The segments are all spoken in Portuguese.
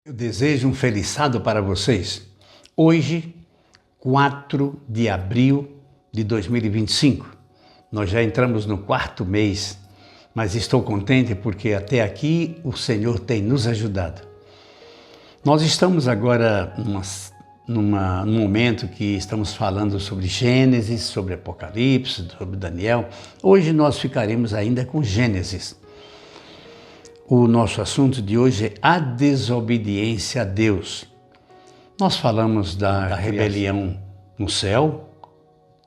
Eu desejo um feliz sábado para vocês. Hoje, 4 de abril de 2025. Nós já entramos no quarto mês, mas estou contente porque até aqui o Senhor tem nos ajudado. Nós estamos agora num momento que estamos falando sobre Gênesis, sobre Apocalipse, sobre Daniel. Hoje nós ficaremos ainda com Gênesis. O nosso assunto de hoje é a desobediência a Deus. Nós falamos da rebelião no céu,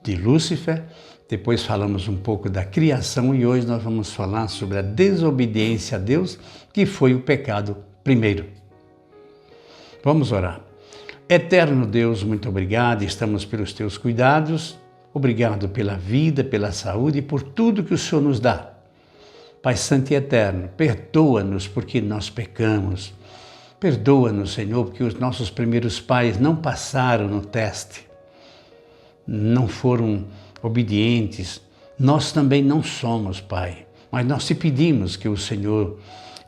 de Lúcifer, depois falamos um pouco da criação e hoje nós vamos falar sobre a desobediência a Deus, que foi o pecado primeiro. Vamos orar. Eterno Deus, muito obrigado, estamos pelos teus cuidados, obrigado pela vida, pela saúde e por tudo que o Senhor nos dá. Pai Santo e Eterno, perdoa-nos porque nós pecamos. Perdoa-nos, Senhor, porque os nossos primeiros pais não passaram no teste, não foram obedientes. Nós também não somos, Pai, mas nós te pedimos que o Senhor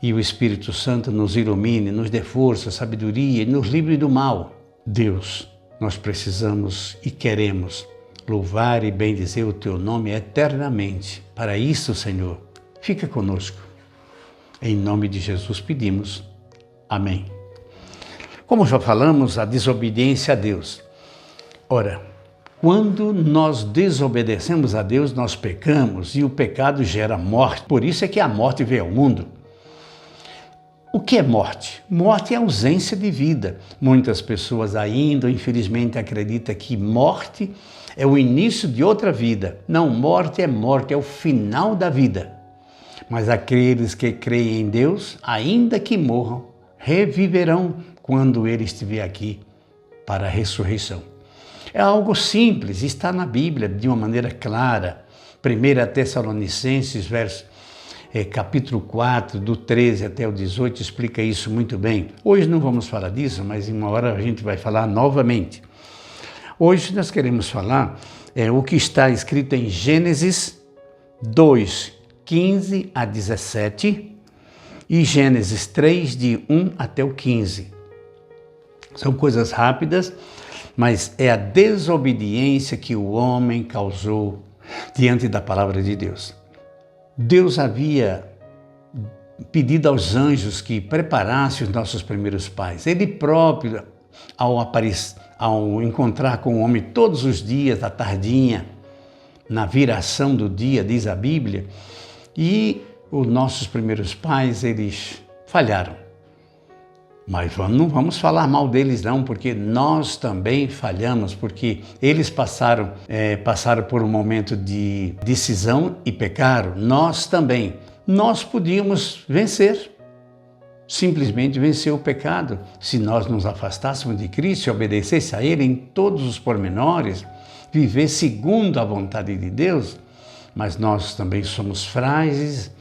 e o Espírito Santo nos ilumine, nos dê força, sabedoria e nos livre do mal. Deus, nós precisamos e queremos louvar e bendizer o Teu nome eternamente. Para isso, Senhor, fica conosco. Em nome de Jesus pedimos. Amém. Como já falamos, a desobediência a Deus. Ora, quando nós desobedecemos a Deus, nós pecamos e o pecado gera morte. Por isso é que a morte veio ao mundo. O que é morte? Morte é ausência de vida. Muitas pessoas ainda, infelizmente, acreditam que morte é o início de outra vida. Não, morte, é o final da vida. Mas aqueles que creem em Deus, ainda que morram, reviverão quando Ele estiver aqui para a ressurreição. É algo simples, está na Bíblia de uma maneira clara. 1 Tessalonicenses, capítulo 4, do 13 até o 18, explica isso muito bem. Hoje não vamos falar disso, mas em uma hora a gente vai falar novamente. Hoje nós queremos falar o que está escrito em Gênesis 2, 15 a 17 e Gênesis 3, de 1 até o 15. São coisas rápidas, mas é a desobediência que o homem causou diante da palavra de Deus. Deus havia pedido aos anjos que preparassem os nossos primeiros pais. Ele próprio, ao encontrar com o homem todos os dias, à tardinha, na viração do dia, diz a Bíblia, e os nossos primeiros pais, eles falharam. Mas não vamos falar mal deles não, porque nós também falhamos, porque eles passaram por um momento de decisão e pecaram. Nós também. Nós podíamos vencer, simplesmente vencer o pecado, se nós nos afastássemos de Cristo e obedecesse a Ele em todos os pormenores, viver segundo a vontade de Deus. Mas nós também somos frágeis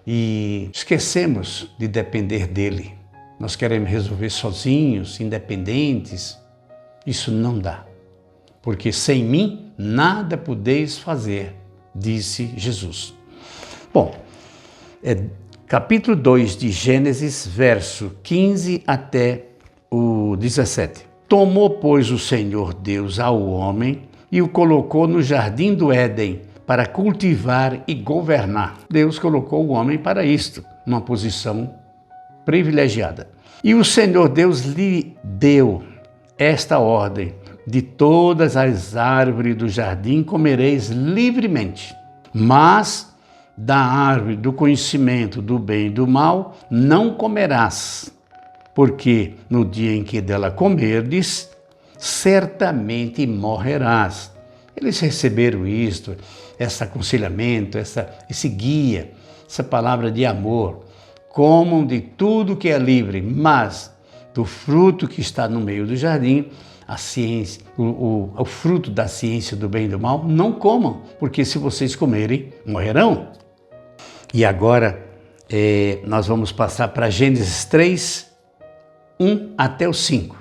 e esquecemos de depender dEle. Nós queremos resolver sozinhos, independentes. Isso não dá, porque sem mim nada podeis fazer, disse Jesus. Bom, capítulo 2 de Gênesis, verso 15 até o 17. Tomou, pois, o Senhor Deus ao homem e o colocou no jardim do Éden para cultivar e governar. Deus colocou o homem para isto, numa posição privilegiada. E o Senhor Deus lhe deu esta ordem: de todas as árvores do jardim comereis livremente, mas da árvore do conhecimento do bem e do mal não comerás, porque no dia em que dela comerdes, certamente morrerás. Eles receberam isto, esse aconselhamento, esse guia, essa palavra de amor. Comam de tudo que é livre, mas do fruto que está no meio do jardim, a ciência, o fruto da ciência do bem e do mal, não comam, porque se vocês comerem, morrerão. E agora nós vamos passar para Gênesis 3, 1 até o 5.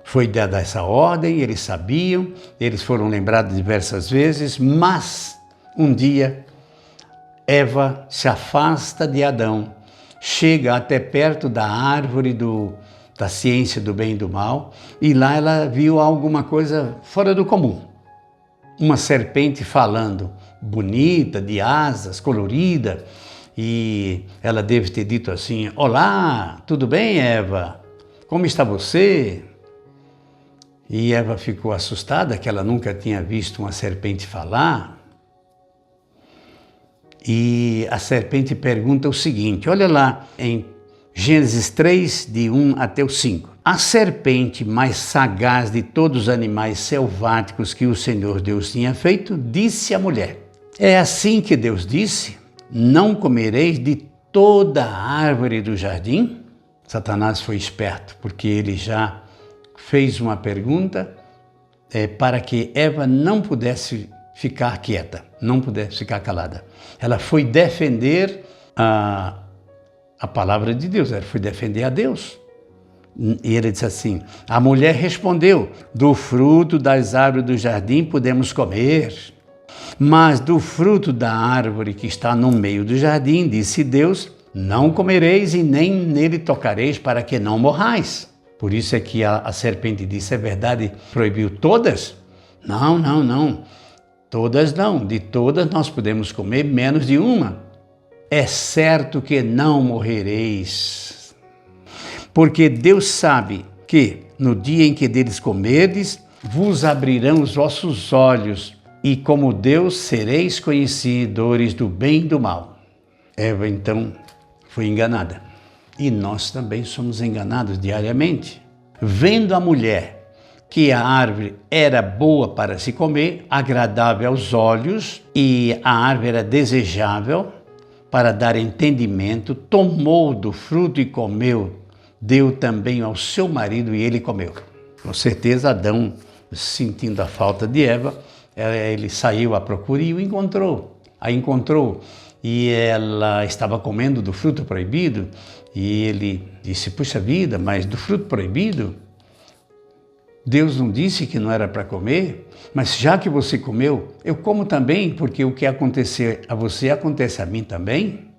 Foi dada essa ordem, eles sabiam, eles foram lembrados diversas vezes, mas um dia Eva se afasta de Adão chega até perto da árvore da ciência do bem e do mal, e lá ela viu alguma coisa fora do comum. Uma serpente falando, bonita, de asas, colorida, e ela deve ter dito assim: olá, tudo bem, Eva? Como está você? E Eva ficou assustada, que ela nunca tinha visto uma serpente falar. E a serpente pergunta o seguinte, olha lá em Gênesis 3, de 1 até o 5. A serpente mais sagaz de todos os animais selváticos que o Senhor Deus tinha feito, disse à mulher: é assim que Deus disse, não comereis de toda a árvore do jardim? Satanás foi esperto, porque ele já fez uma pergunta para que Eva não pudesse ficar quieta, não pudesse ficar calada. Ela foi defender a palavra de Deus, ela foi defender a Deus. E ele disse assim, a mulher respondeu, do fruto das árvores do jardim podemos comer, mas do fruto da árvore que está no meio do jardim, disse Deus, não comereis e nem nele tocareis para que não morrais. Por isso é que a serpente disse, é verdade, proibiu todas? Não, não, não, todas não, de todas nós podemos comer, menos de uma. É certo que não morrereis, porque Deus sabe que no dia em que deles comerdes, vos abrirão os vossos olhos, e como Deus sereis conhecedores do bem e do mal. Eva então foi enganada, e nós também somos enganados diariamente. Vendo a mulher que a árvore era boa para se comer, agradável aos olhos, e a árvore era desejável, para dar entendimento, tomou do fruto e comeu, deu também ao seu marido e ele comeu. Com certeza Adão, sentindo a falta de Eva, ele saiu à procura e a encontrou. E ela estava comendo do fruto proibido e ele disse, puxa vida, mas do fruto proibido? Deus não disse que não era para comer, mas já que você comeu, eu como também, porque o que acontecer a você acontece a mim também.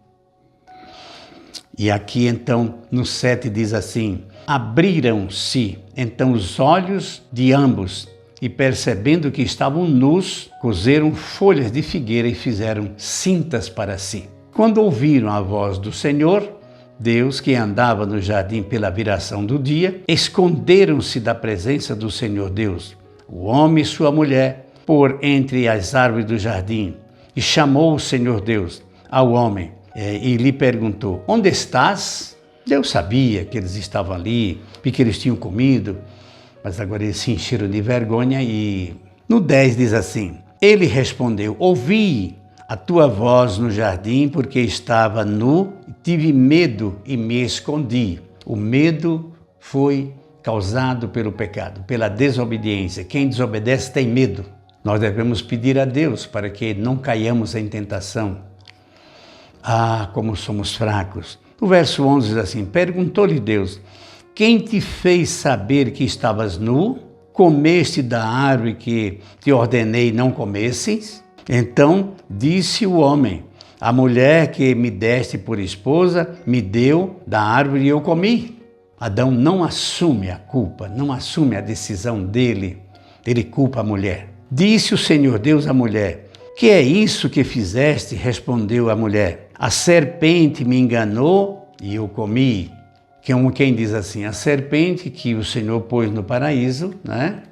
E aqui então no 7 diz assim, abriram-se então os olhos de ambos e percebendo que estavam nus, coseram folhas de figueira e fizeram cintas para si. Quando ouviram a voz do Senhor, Deus, que andava no jardim pela viração do dia, esconderam-se da presença do Senhor Deus, o homem e sua mulher, por entre as árvores do jardim. E chamou o Senhor Deus ao homem e lhe perguntou, onde estás? Deus sabia que eles estavam ali, porque eles tinham comido, mas agora eles se encheram de vergonha e no 10 diz assim, ele respondeu, ouvi a tua voz no jardim, porque estava nu, tive medo e me escondi. O medo foi causado pelo pecado, pela desobediência. Quem desobedece tem medo. Nós devemos pedir a Deus para que não caiamos em tentação. Ah, como somos fracos. O verso 11 diz assim, perguntou-lhe Deus, quem te fez saber que estavas nu? Comeste da árvore que te ordenei não comesses? Então disse o homem, a mulher que me deste por esposa me deu da árvore e eu comi. Adão não assume a culpa, não assume a decisão dele, ele culpa a mulher. Disse o Senhor Deus à mulher, que é isso que fizeste? Respondeu a mulher, a serpente me enganou e eu comi. Quem diz assim, a serpente que o Senhor pôs no paraíso, né?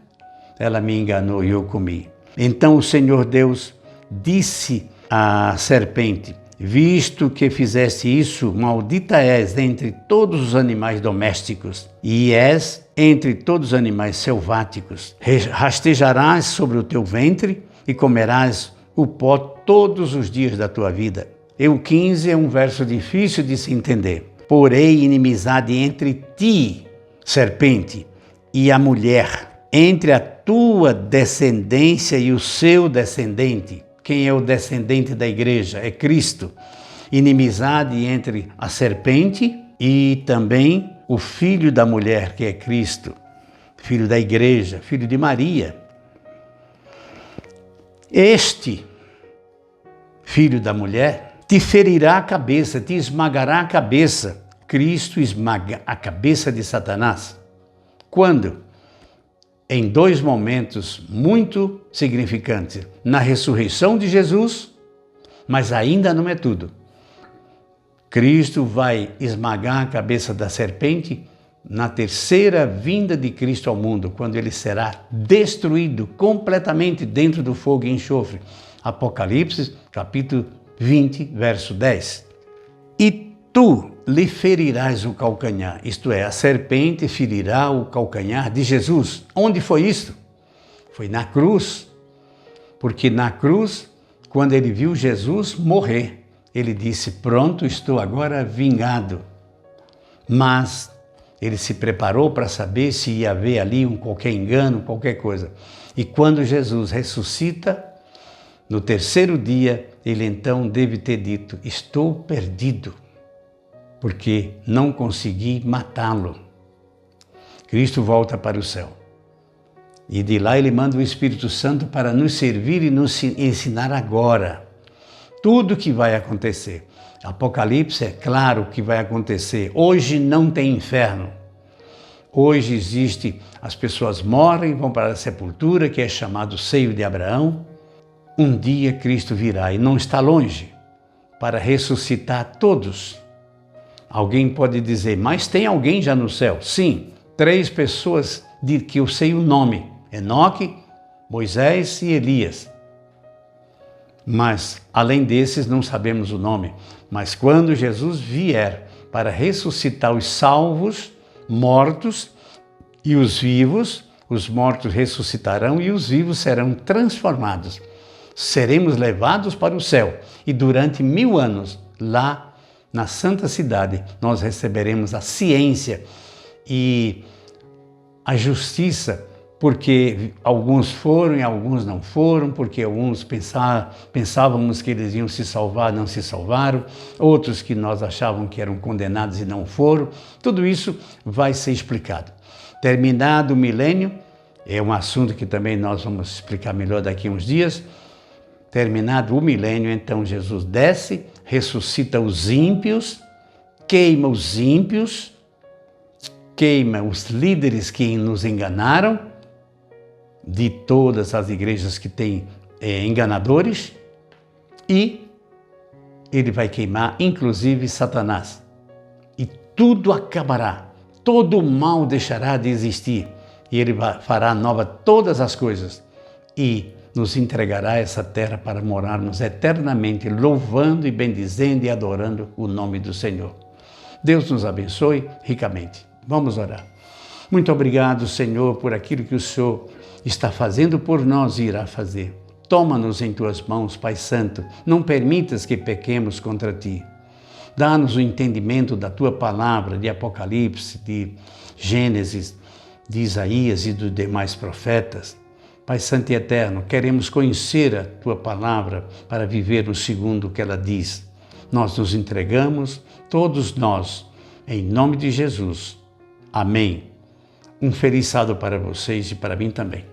Ela me enganou e eu comi. Então o Senhor Deus disse à serpente, visto que fizeste isso, maldita és entre todos os animais domésticos e és entre todos os animais selváticos. Rastejarás sobre o teu ventre e comerás o pó todos os dias da tua vida. E o 15 é um verso difícil de se entender. Porém, inimizade entre ti, serpente, e a mulher, entre a tua descendência e o seu descendente. Quem é o descendente da igreja? É Cristo. Inimizade entre a serpente e também o filho da mulher, que é Cristo. Filho da igreja, filho de Maria. Este filho da mulher te ferirá a cabeça, te esmagará a cabeça. Cristo esmaga a cabeça de Satanás. Quando? Em dois momentos muito significantes. Na ressurreição de Jesus, mas ainda não é tudo. Cristo vai esmagar a cabeça da serpente na terceira vinda de Cristo ao mundo, quando ele será destruído completamente dentro do fogo e enxofre. Apocalipse, capítulo 20, verso 10. E tu lhe ferirás o calcanhar, isto é, a serpente ferirá o calcanhar de Jesus. Onde foi isto? Foi na cruz, porque na cruz, quando ele viu Jesus morrer, ele disse, pronto, estou agora vingado. Mas ele se preparou para saber se ia haver ali qualquer engano, qualquer coisa. E quando Jesus ressuscita, no terceiro dia, ele então deve ter dito, estou perdido, porque não consegui matá-lo. Cristo volta para o céu. E de lá ele manda o Espírito Santo para nos servir e nos ensinar agora tudo o que vai acontecer. Apocalipse é claro que vai acontecer. Hoje não tem inferno. Hoje existe, as pessoas morrem, vão para a sepultura, que é chamado seio de Abraão. Um dia Cristo virá e não está longe para ressuscitar todos. Alguém pode dizer, mas tem alguém já no céu? Sim, 3 pessoas de que eu sei o nome. Enoque, Moisés e Elias. Mas, além desses, não sabemos o nome. Mas quando Jesus vier para ressuscitar os salvos, mortos e os vivos, os mortos ressuscitarão e os vivos serão transformados. Seremos levados para o céu e durante 1000 anos, lá na Santa Cidade, nós receberemos a ciência e a justiça, porque alguns foram e alguns não foram, porque alguns pensávamos que eles iam se salvar, não se salvaram, outros que nós achávamos que eram condenados e não foram. Tudo isso vai ser explicado. Terminado o milênio, é um assunto que também nós vamos explicar melhor daqui a uns dias. Terminado o milênio, então Jesus desce, ressuscita os ímpios, queima os ímpios, queima os líderes que nos enganaram, de todas as igrejas que têm enganadores, e ele vai queimar, inclusive, Satanás. E tudo acabará, todo o mal deixará de existir, e ele fará nova todas as coisas, e nos entregará essa terra para morarmos eternamente, louvando e bendizendo e adorando o nome do Senhor. Deus nos abençoe ricamente. Vamos orar. Muito obrigado, Senhor, por aquilo que o Senhor está fazendo por nós e irá fazer. Toma-nos em Tuas mãos, Pai Santo. Não permitas que pequemos contra Ti. Dá-nos o entendimento da Tua palavra, de Apocalipse, de Gênesis, de Isaías e dos demais profetas. Pai Santo e Eterno, queremos conhecer a Tua palavra para viver o segundo o que ela diz. Nós nos entregamos, todos nós, em nome de Jesus. Amém. Um feliz sábado para vocês e para mim também.